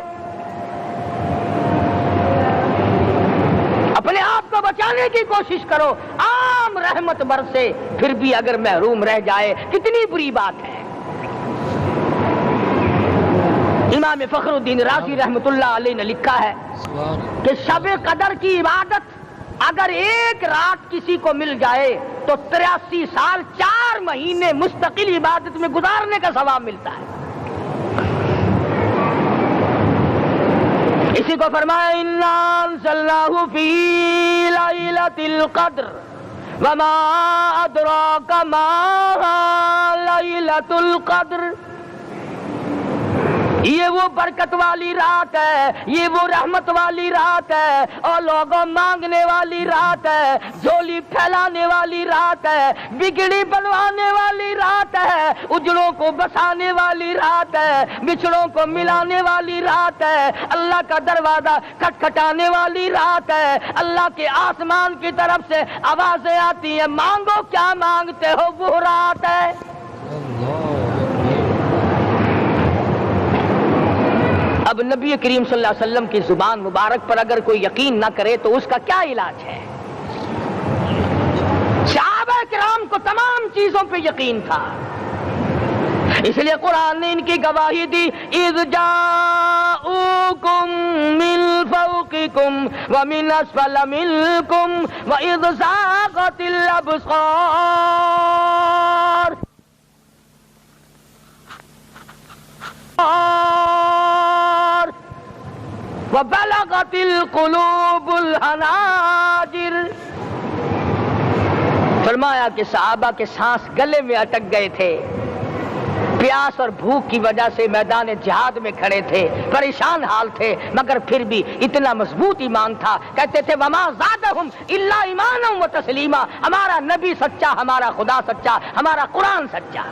اپنے آپ کو بچانے کی کوشش کرو. عام رحمت برسے پھر بھی اگر محروم رہ جائے کتنی بری بات ہے. امام فخر الدین رازی رحمت اللہ علیہ نے لکھا ہے کہ شب قدر کی عبادت اگر ایک رات کسی کو مل جائے تو 83 سال 4 مہینے مستقل عبادت میں گزارنے کا ثواب ملتا ہے. اسی کو فرمایا انا انزلناہ فی لیلۃ القدر وما ادراک ما لیلۃ القدر. یہ وہ برکت والی رات ہے, یہ وہ رحمت والی رات ہے, اور لوگوں مانگنے والی رات ہے, جھولی پھیلانے والی رات ہے, بگڑی بنوانے والی رات ہے, اجڑوں کو بسانے والی رات ہے, بچھڑوں کو ملانے والی رات ہے, اللہ کا دروازہ کھٹکھٹانے والی رات ہے. اللہ کے آسمان کی طرف سے آوازیں آتی ہیں, مانگو کیا مانگتے ہو, وہ رات ہے. اب نبی کریم صلی اللہ علیہ وسلم کی زبان مبارک پر اگر کوئی یقین نہ کرے تو اس کا کیا علاج ہے؟ صحابہ کرام کو تمام چیزوں پہ یقین تھا, اس لیے قرآن نے ان کی گواہی دی. اذ جاؤکم من فوقکم ومن اسفل منکم واذ زاغت الابصار وبلغت القلوب الحناجر. فرمایا کہ صحابہ کے سانس گلے میں اٹک گئے تھے, پیاس اور بھوک کی وجہ سے میدان جہاد میں کھڑے تھے, پریشان حال تھے, مگر پھر بھی اتنا مضبوط ایمان تھا. کہتے تھے وما زادہم الا ایمانا و تسلیما, ہمارا نبی سچا, ہمارا خدا سچا, ہمارا قرآن سچا.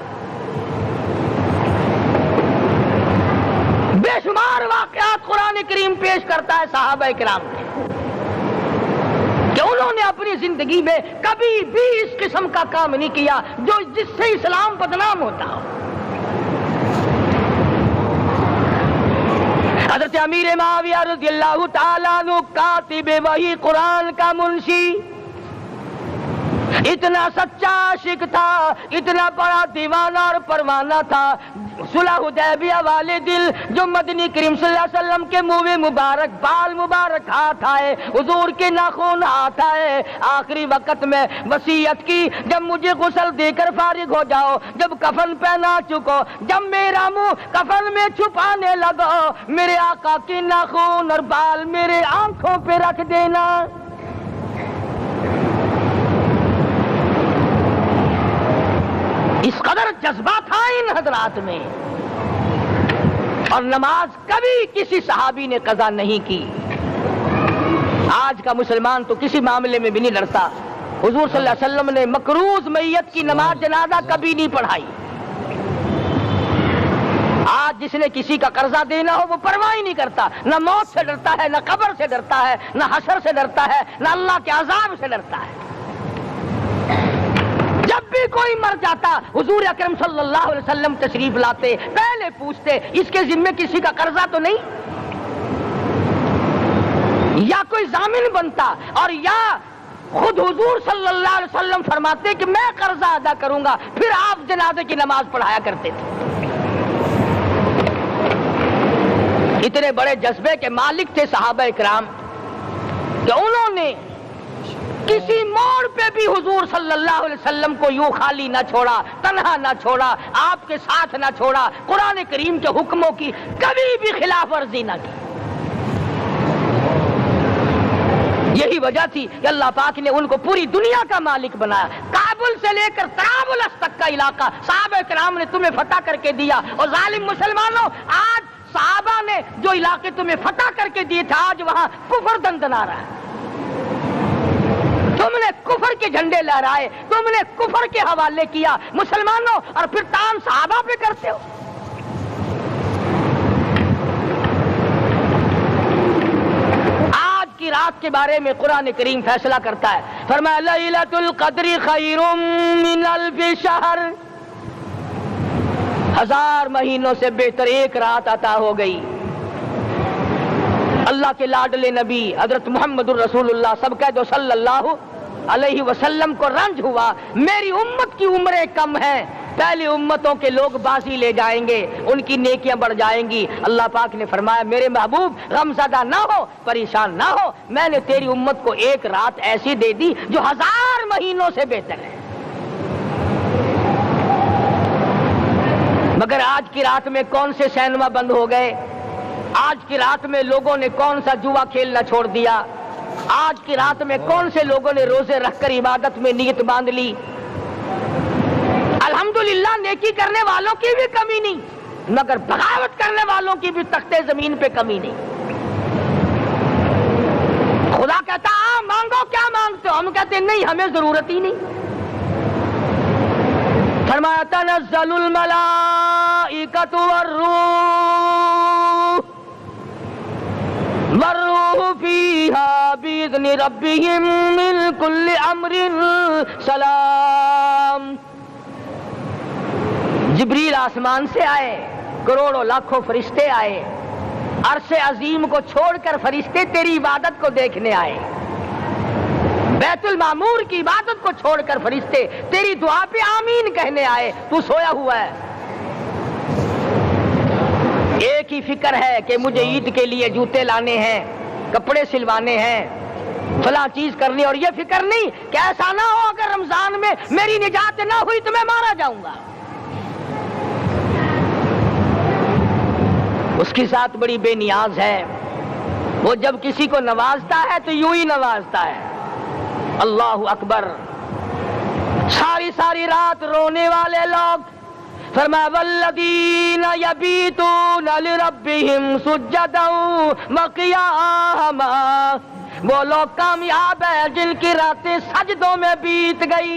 بے شمار واقعات قرآن کریم پیش کرتا ہے صحابہ کرام کے کہ انہوں نے اپنی زندگی میں کبھی بھی اس قسم کا کام نہیں کیا جو جس سے اسلام بدنام ہوتا ہو. حضرت امیر معاویہ رضی اللہ تعالیٰ عنہ کاتب وحی قرآن کا منشی, اتنا سچا عاشق تھا, اتنا بڑا دیوانہ اور پروانہ تھا. صلح حدیبیہ والے دل جو مدنی کریم صلی اللہ علیہ وسلم کے منہ مبارک, بال مبارک ہاتھ آئے, حضور کے ناخن ہاتھ آئے, آخری وقت میں وصیت کی جب مجھے غسل دے کر فارغ ہو جاؤ, جب کفن پہنا چکو, جب میرا منہ کفن میں چھپانے لگو, میرے آقا کے ناخن اور بال میرے آنکھوں پہ رکھ دینا. اس قدر جذبہ تھا ان حضرات میں. اور نماز کبھی کسی صحابی نے قضا نہیں کی. آج کا مسلمان تو کسی معاملے میں بھی نہیں لڑتا. حضور صلی اللہ علیہ وسلم نے مکروز میت کی نماز جنازہ کبھی نہیں پڑھائی. آج جس نے کسی کا قرضہ دینا ہو وہ پرواہ ہی نہیں کرتا، نہ موت سے ڈرتا ہے، نہ قبر سے ڈرتا ہے، نہ حشر سے ڈرتا ہے، نہ اللہ کے عذاب سے ڈرتا ہے۔ جب بھی کوئی مر جاتا حضور اکرم صلی اللہ علیہ وسلم تشریف لاتے، پہلے پوچھتے اس کے ذمے کسی کا قرضہ تو نہیں، یا کوئی ضامن بنتا، اور یا خود حضور صلی اللہ علیہ وسلم فرماتے کہ میں قرضہ ادا کروں گا، پھر آپ جنازے کی نماز پڑھایا کرتے تھے۔ اتنے بڑے جذبے کے مالک تھے صحابہ کرام کہ انہوں نے کسی موڑ پہ بھی حضور صلی اللہ علیہ وسلم کو یوں خالی نہ چھوڑا، تنہا نہ چھوڑا، آپ کے ساتھ نہ چھوڑا، قرآن کریم کے حکموں کی کبھی بھی خلاف ورزی نہ کی۔ یہی وجہ تھی کہ اللہ پاک نے ان کو پوری دنیا کا مالک بنایا، کابل سے لے کر طرابلس تک کا علاقہ صحابہ کرام نے تمہیں فتح کر کے دیا۔ اور ظالم مسلمانوں، آج صحابہ نے جو علاقے تمہیں فتح کر کے دیے تھے، آج وہاں کفر دندنا رہا ہے۔ تم نے کفر کے جھنڈے لہرائے، تم نے کفر کے حوالے کیا مسلمانوں، اور پھر تان صحابہ پہ کرتے ہو۔ آج کی رات کے بارے میں قرآن کریم فیصلہ کرتا ہے، فرمایا لیلۃ القدر خیر من الف شہر، 1000 مہینوں سے بہتر ایک رات عطا ہو گئی۔ اللہ کے لاڈلے نبی حضرت محمد الرسول اللہ سب کہہ دو صلی اللہ علیہ وسلم کو رنج ہوا، میری امت کی عمریں کم ہیں، پہلی امتوں کے لوگ بازی لے جائیں گے، ان کی نیکیاں بڑھ جائیں گی۔ اللہ پاک نے فرمایا میرے محبوب غمزدہ نہ ہو، پریشان نہ ہو، میں نے تیری امت کو ایک رات ایسی دے دی جو 1000 مہینوں سے بہتر ہے۔ مگر آج کی رات میں کون سے سینما بند ہو گئے، آج کی رات میں لوگوں نے کون سا جوا کھیلنا چھوڑ دیا، آج کی رات میں کون سے لوگوں نے روزے رکھ کر عبادت میں نیت باندھ لی۔ الحمدللہ نیکی کرنے والوں کی بھی کمی نہیں، مگر بغاوت کرنے والوں کی بھی تختے زمین پہ کمی نہیں۔ خدا کہتا مانگو کیا مانگتے ہو، ہم کہتے نہیں ہمیں ضرورت ہی نہیں۔ فرمایا تنزل الملائکۃ والروح فیہا بإذن ربہم من کل امر سلام۔ جبریل آسمان سے آئے، کروڑوں لاکھوں فرشتے آئے، عرش عظیم کو چھوڑ کر فرشتے تیری عبادت کو دیکھنے آئے، بیت المعمور کی عبادت کو چھوڑ کر فرشتے تیری دعا پہ آمین کہنے آئے، تو سویا ہوا ہے۔ ایک ہی فکر ہے کہ مجھے عید کے لیے جوتے لانے ہیں، کپڑے سلوانے ہیں، فلاں چیز کرنی، اور یہ فکر نہیں کہ ایسا نہ ہو اگر رمضان میں میری نجات نہ ہوئی تو میں مارا جاؤں گا۔ اس کی ذات بڑی بے نیاز ہے، وہ جب کسی کو نوازتا ہے تو یوں ہی نوازتا ہے۔ اللہ اکبر۔ ساری ساری رات رونے والے لوگ، فرمایا والذین یبیتون لربہم سجدا وقیاما، وہ لوگ کامیاب ہیں جن کی راتیں سجدوں میں بیت گئی۔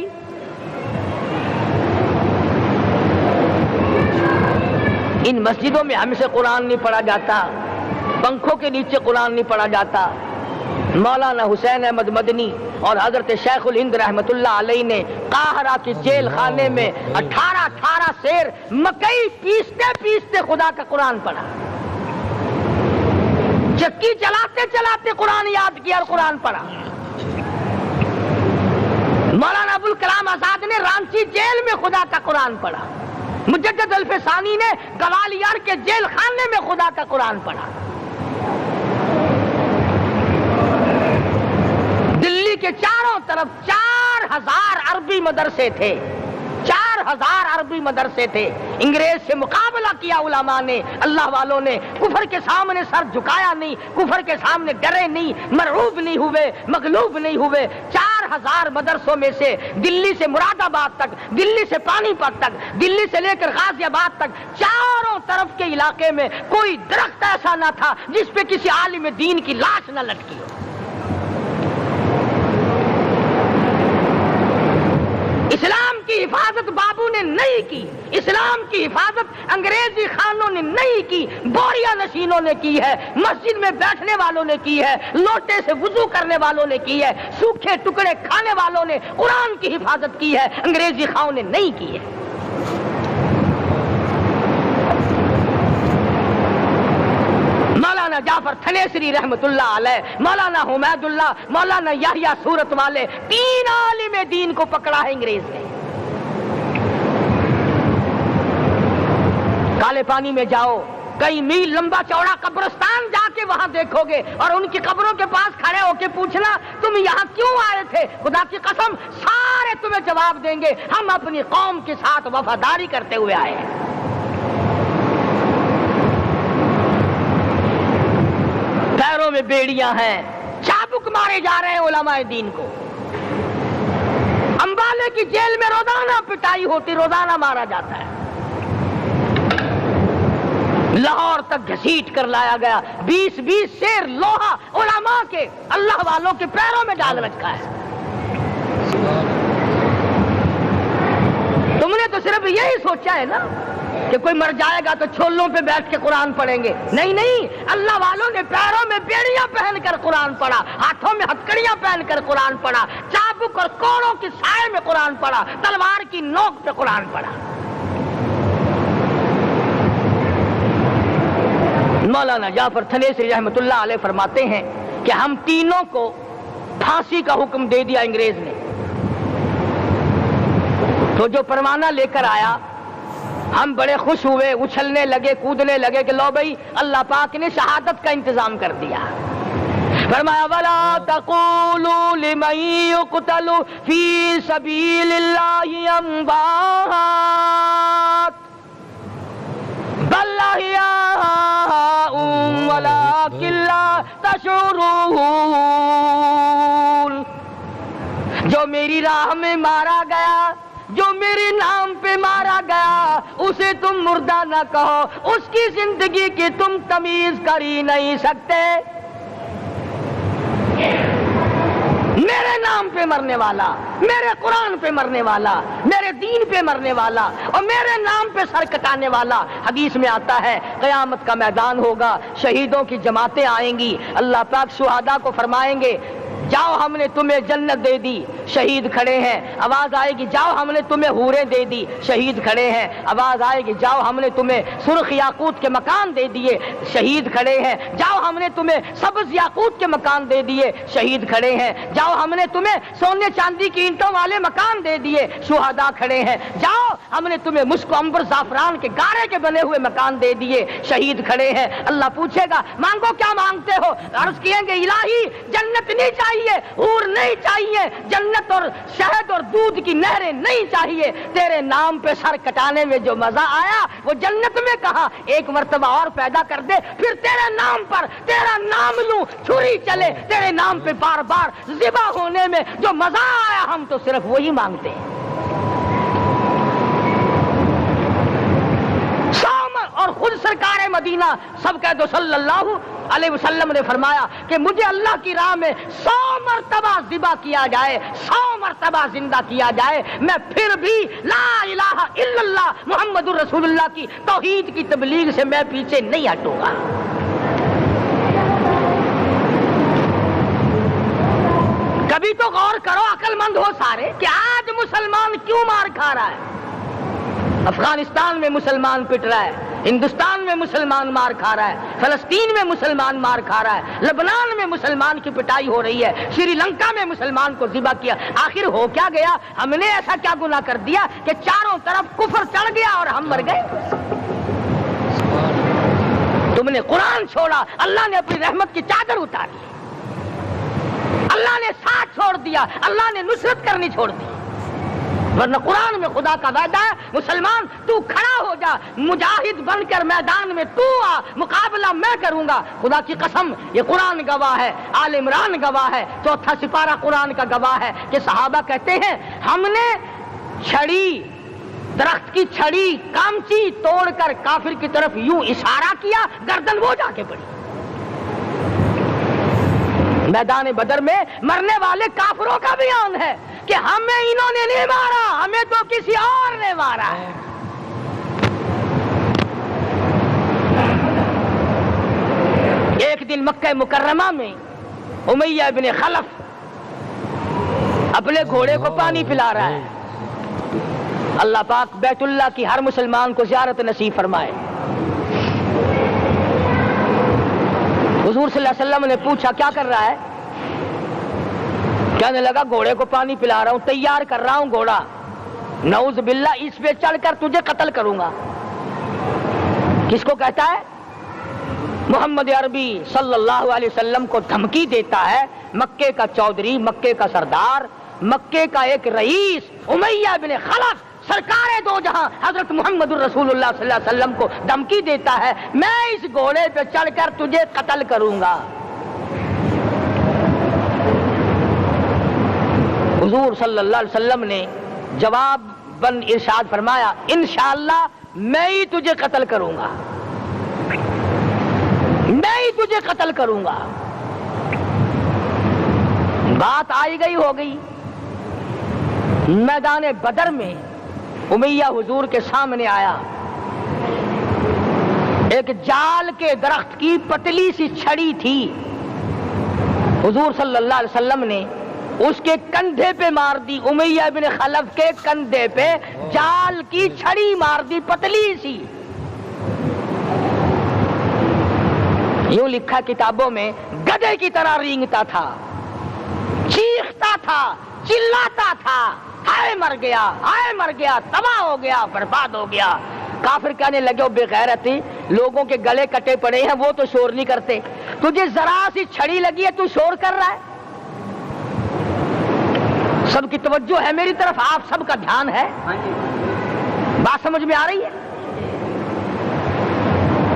ان مسجدوں میں ہم سے قرآن نہیں پڑھا جاتا، پنکھوں کے نیچے قرآن نہیں پڑھا جاتا۔ مولانا حسین احمد مدنی اور حضرت شیخ الہند رحمت اللہ علیہ نے قاہرہ کی جیل خانے میں 18 سیر مکئی پیستے پیستے خدا کا قرآن پڑھا، چکی چلاتے چلاتے قرآن یاد کیا اور قرآن پڑھا۔ مولانا ابوالکلام آزاد نے رانچی جیل میں خدا کا قرآن پڑھا، مجدد الفسانی نے گوالیار کے جیل خانے میں خدا کا قرآن پڑھا۔ دلی کے چاروں طرف 4000 عربی مدرسے تھے، 4000 عربی مدرسے تھے۔ انگریز سے مقابلہ کیا علماء نے، اللہ والوں نے، کفر کے سامنے سر جھکایا نہیں، کفر کے سامنے ڈرے نہیں، مرعوب نہیں ہوئے، مغلوب نہیں ہوئے۔ 4000 مدرسوں میں سے دلی سے مراد آباد تک، دلی سے پانی پت تک، دلی سے لے کر غازی آباد تک، چاروں طرف کے علاقے میں کوئی درخت ایسا نہ تھا جس پہ کسی عالم دین کی لاش نہ لٹکی ہو۔ اسلام کی حفاظت بابو نے نہیں کی، اسلام کی حفاظت انگریزی خانوں نے نہیں کی، بوریا نشینوں نے کی ہے، مسجد میں بیٹھنے والوں نے کی ہے، لوٹے سے وضو کرنے والوں نے کی ہے، سوکھے ٹکڑے کھانے والوں نے قرآن کی حفاظت کی ہے، انگریزی خانوں نے نہیں کی ہے۔ مولانا جعفر تھنیسری رحمت اللہ علیہ، مولانا حمید اللہ، مولانا یحییٰ صورت والے، 3 عالم دین کو پکڑا ہے انگریز نے۔ کالے پانی میں جاؤ، کئی میل لمبا چوڑا قبرستان جا کے وہاں دیکھو گے اور ان کی قبروں کے پاس کھڑے ہو کے پوچھنا تم یہاں کیوں آئے تھے، خدا کی قسم سارے تمہیں جواب دیں گے ہم اپنی قوم کے ساتھ وفاداری کرتے ہوئے آئے ہیں۔ پیروں میں بیڑیاں ہیں، چابک مارے جا رہے ہیں علماء دین کو۔ امبالے کی جیل میں روزانہ پٹائی ہوتی، روزانہ مارا جاتا ہے۔ لاہور تک گھسیٹ کر لایا گیا، 20 سیر لوہا علماء کے، اللہ والوں کے پیروں میں ڈال رکھا ہے۔ تم نے تو صرف یہی سوچا ہے نا کہ کوئی مر جائے گا تو چھولوں پہ بیٹھ کے قرآن پڑھیں گے، نہیں نہیں، اللہ والوں نے پیروں میں بیڑیاں پہن کر قرآن پڑھا، ہاتھوں میں ہتکڑیاں پہن کر قرآن پڑھا، چابک اور کوڑوں کی سائے میں قرآن پڑھا، تلوار کی نوک پہ قرآن پڑھا۔ مولانا جعفر تھنیسری رحمت اللہ علیہ فرماتے ہیں کہ ہم تینوں کو پھانسی کا حکم دے دیا انگریز نے، تو جو پروانہ لے کر آیا ہم بڑے خوش ہوئے، اچھلنے لگے، کودنے لگے کہ لو بھائی اللہ پاک نے شہادت کا انتظام کر دیا۔ فرمایا وَلَا تَقُولُوا لِمَن يُقْتَلُ فِي سَبِيلِ اللَّهِ أَمْوَاتٌ بَلْ أَحْيَاءٌ وَلَٰكِن لَّا تَشْعُرُونَ۔ جو میری راہ میں مارا گیا، جو میرے نام پہ مارا گیا، اسے تم مردہ نہ کہو، اس کی زندگی کی تم تمیز کر ہی نہیں سکتے۔ میرے نام پہ مرنے والا، میرے قرآن پہ مرنے والا، میرے دین پہ مرنے والا اور میرے نام پہ سر کٹانے والا، حدیث میں آتا ہے قیامت کا میدان ہوگا، شہیدوں کی جماعتیں آئیں گی، اللہ پاک شہداء کو فرمائیں گے جاؤ ہم نے تمہیں جنت دے دی، شہید کھڑے ہیں، آواز آئے گی جاؤ ہم نے تمہیں حوریں دے دی، شہید کھڑے ہیں، آواز آئے گی جاؤ ہم نے تمہیں سرخ یاقوت کے مکان دے دیے، شہید کھڑے ہیں، جاؤ ہم نے تمہیں سبز یاقوت کے مکان دے دیے، شہید کھڑے ہیں، جاؤ ہم نے تمہیں سونے چاندی کی اینٹوں والے مکان دے دیے، شہداء کھڑے ہیں، جاؤ ہم نے تمہیں مشک و عنبر زعفران کے گارے کے بنے ہوئے مکان دے دیے، شہید کھڑے ہیں۔ اللہ پوچھے گا مانگو کیا مانگتے ہو، عرض کیے گے الہی جنت نہیں چاہیے، حور نہیں چاہیے، جنت اور شہد اور دودھ کی نہریں نہیں چاہیے، تیرے نام پہ سر کٹانے میں جو مزہ آیا وہ جنت میں کہا، ایک مرتبہ اور پیدا کر دے، پھر تیرے نام پر تیرا نام لوں چھری چلے، تیرے نام پہ بار بار ذبح ہونے میں جو مزہ آیا ہم تو صرف وہی مانگتے ہیں۔ اور خود سرکار مدینہ سب کہہ دو صلی اللہ علیہ وسلم نے فرمایا کہ مجھے اللہ کی راہ میں 100 مرتبہ ذبح کیا جائے، 100 مرتبہ زندہ کیا جائے، میں پھر بھی لا الہ الا اللہ محمد الرسول اللہ کی توحید کی تبلیغ سے میں پیچھے نہیں ہٹوں گا۔ کبھی تو غور کرو عقل مند ہو سارے کہ آج مسلمان کیوں مار کھا رہا ہے؟ افغانستان میں مسلمان پٹ رہا ہے، ہندوستان میں مسلمان مار کھا رہا ہے، فلسطین میں مسلمان مار کھا رہا ہے، لبنان میں مسلمان کی پٹائی ہو رہی ہے، شری لنکا میں مسلمان کو ذبح کیا، آخر ہو کیا گیا؟ ہم نے ایسا کیا گناہ کر دیا کہ چاروں طرف کفر چڑھ گیا اور ہم مر گئے؟ تم نے قرآن چھوڑا، اللہ نے اپنی رحمت کی چادر اتاری، اللہ نے ساتھ چھوڑ دیا، اللہ نے نصرت کرنی چھوڑ دی، ورنہ قرآن میں خدا کا وعدہ ہے مسلمان تو کھڑا ہو جا، مجاہد بن کر میدان میں تو آ، مقابلہ میں کروں گا۔ خدا کی قسم یہ قرآن گواہ ہے، آل عمران گواہ ہے، 4واں سپارہ قرآن کا گواہ ہے کہ صحابہ کہتے ہیں ہم نے چھڑی، درخت کی چھڑی کامچی توڑ کر کافر کی طرف یوں اشارہ کیا، گردن وہ جا کے پڑی۔ میدان بدر میں مرنے والے کافروں کا بیان ہے، کہ ہمیں انہوں نے نہیں مارا، ہمیں تو کسی اور نے مارا ہے۔ ایک دن مکہ مکرمہ میں امیہ ابن خلف اپنے گھوڑے کو پانی پلا رہا ہے۔ اللہ پاک بیت اللہ کی ہر مسلمان کو زیارت نصیب فرمائے۔ حضور صلی اللہ علیہ وسلم نے پوچھا کیا کر رہا ہے؟ کہنے لگا گھوڑے کو پانی پلا رہا ہوں، تیار کر رہا ہوں گھوڑا، نعوذ باللہ اس پہ چڑھ کر تجھے قتل کروں گا۔ کس کو کہتا ہے؟ محمد عربی صلی اللہ علیہ وسلم کو دھمکی دیتا ہے مکے کا چودھری، مکے کا سردار، مکے کا ایک رئیس امیہ بن خلف، سرکار دو جہاں حضرت محمد الرسول اللہ صلی اللہ علیہ وسلم کو دھمکی دیتا ہے میں اس گھوڑے پہ چڑھ کر تجھے قتل کروں گا۔ حضور صلی اللہ علیہ وسلم نے جواب بند ارشاد فرمایا انشاءاللہ میں ہی تجھے قتل کروں گا، میں ہی تجھے قتل کروں گا۔ بات آئی گئی ہو گئی۔ میدان بدر میں امیہ حضور کے سامنے آیا، ایک جال کے درخت کی پتلی سی چھڑی تھی، حضور صلی اللہ علیہ وسلم نے اس کے کندھے پہ مار دی، امیہ بن خلف کے کندھے پہ جال کی چھڑی مار دی پتلی سی۔ یوں لکھا کتابوں میں گدھے کی طرح رینگتا تھا، چیختا تھا، چلاتا تھا، ہائے مر گیا، ہائے مر گیا، تباہ ہو گیا، برباد ہو گیا۔ کافر کہنے لگے وہ بے غیرتی، لوگوں کے گلے کٹے پڑے ہیں وہ تو شور نہیں کرتے، تجھے ذرا سی چھڑی لگی ہے تو شور کر رہا ہے۔ سب کی توجہ ہے میری طرف، آپ سب کا دھیان ہے، بات سمجھ میں آ رہی ہے؟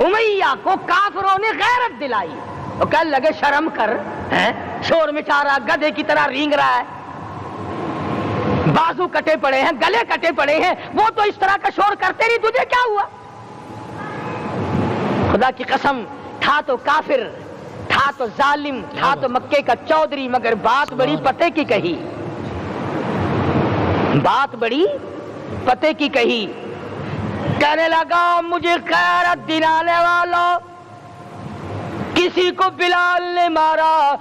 امیہ کو کافروں نے غیرت دلائی، وہ کہنے لگے شرم کر، شور مچا رہا، گدھے کی طرح رینگ رہا ہے، بازو کٹے پڑے ہیں، گلے کٹے پڑے ہیں، وہ تو اس طرح کا شور کرتے نہیں، تجھے کیا ہوا؟ خدا کی قسم تھا تو کافر، تھا تو ظالم، تھا تو مکے کا چودھری، مگر بات بڑی پتے کی کہی، بات بڑی پتے کی کہی۔ کہنے لگا مجھے غیرت دلانے والوں، کسی کو بلال نے مارا،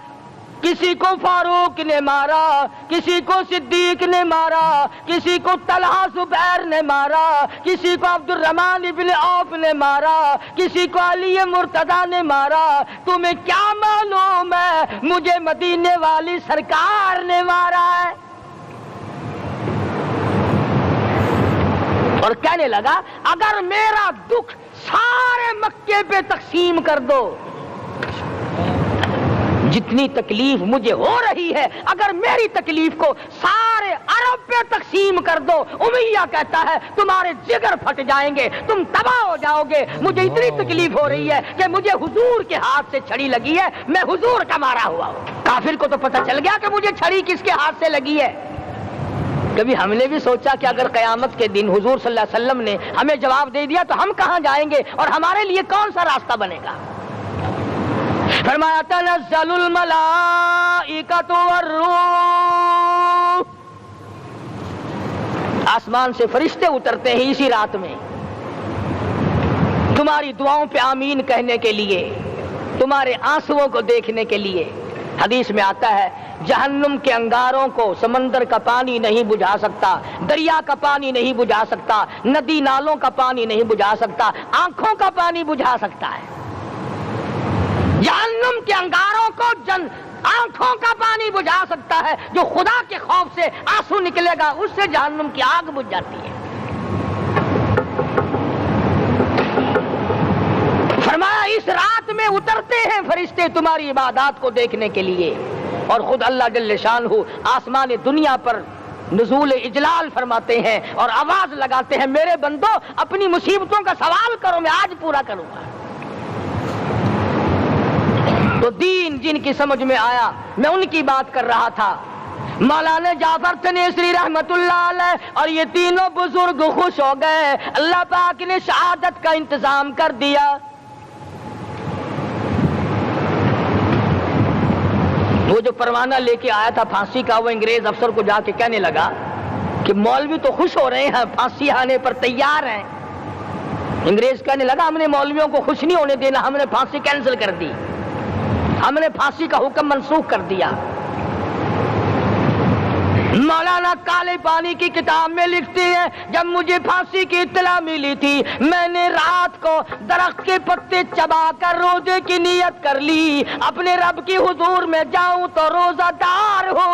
کسی کو فاروق نے مارا، کسی کو صدیق نے مارا، کسی کو طلحہ زبیر نے مارا، کسی کو عبد الرحمن ابن عوف نے مارا، کسی کو علی مرتضیٰ نے مارا، تمہیں کیا معلوم ہے مجھے مدینے والی سرکار نے مارا ہے؟ اور کہنے لگا اگر میرا دکھ سارے مکے پہ تقسیم کر دو، جتنی تکلیف مجھے ہو رہی ہے اگر میری تکلیف کو سارے عرب پہ تقسیم کر دو، امیہ کہتا ہے تمہارے جگر پھٹ جائیں گے، تم تباہ ہو جاؤ گے، مجھے اتنی تکلیف ہو رہی ہے کہ مجھے حضور کے ہاتھ سے چھڑی لگی ہے، میں حضور کا مارا ہوا ہوں۔ کافر کو تو پتہ چل گیا کہ مجھے چھڑی کس کے ہاتھ سے لگی ہے۔ کبھی ہم نے بھی سوچا کہ اگر قیامت کے دن حضور صلی اللہ علیہ وسلم نے ہمیں جواب دے دیا تو ہم کہاں جائیں گے اور ہمارے لیے کون سا راستہ بنے گا؟ فرمایا تنزل الملائکۃ والروح، آسمان سے فرشتے اترتے ہیں اسی رات میں تمہاری دعاؤں پہ آمین کہنے کے لیے، تمہارے آنسوؤں کو دیکھنے کے لیے۔ حدیث میں آتا ہے جہنم کے انگاروں کو سمندر کا پانی نہیں بجھا سکتا، دریا کا پانی نہیں بجھا سکتا، ندی نالوں کا پانی نہیں بجھا سکتا، آنکھوں کا پانی بجھا سکتا ہے۔ جہنم کے انگاروں کو آنکھوں کا پانی بجھا سکتا ہے، جو خدا کے خوف سے آنسو نکلے گا اس سے جہنم کی آگ بجھ جاتی ہے۔ فرمایا اس رات میں اترتے ہیں فرشتے تمہاری عبادات کو دیکھنے کے لیے، اور خود اللہ جل شانہ آسمان دنیا پر نزول اجلال فرماتے ہیں اور آواز لگاتے ہیں میرے بندو اپنی مصیبتوں کا سوال کرو، میں آج پورا کروں گا۔ تو دین جن کی سمجھ میں آیا میں ان کی بات کر رہا تھا، مولانا جعفر تنیسری رحمت اللہ علیہ اور یہ تینوں بزرگ خوش ہو گئے، اللہ پاک نے شہادت کا انتظام کر دیا۔ وہ جو پروانہ لے کے آیا تھا پھانسی کا، وہ انگریز افسر کو جا کے کہنے لگا کہ مولوی تو خوش ہو رہے ہیں، پھانسی آنے پر تیار ہیں۔ انگریز کہنے لگا ہم نے مولویوں کو خوش نہیں ہونے دینا، ہم نے پھانسی کینسل کر دی، ہم نے پھانسی کا حکم منسوخ کر دیا۔ مولانا کالے پانی کی کتاب میں لکھتے ہیں جب مجھے پھانسی کی اطلاع ملی تھی میں نے رات کو درخت کے پتے چبا کر روزے کی نیت کر لی، اپنے رب کی حضور میں جاؤں تو روزہ دار ہو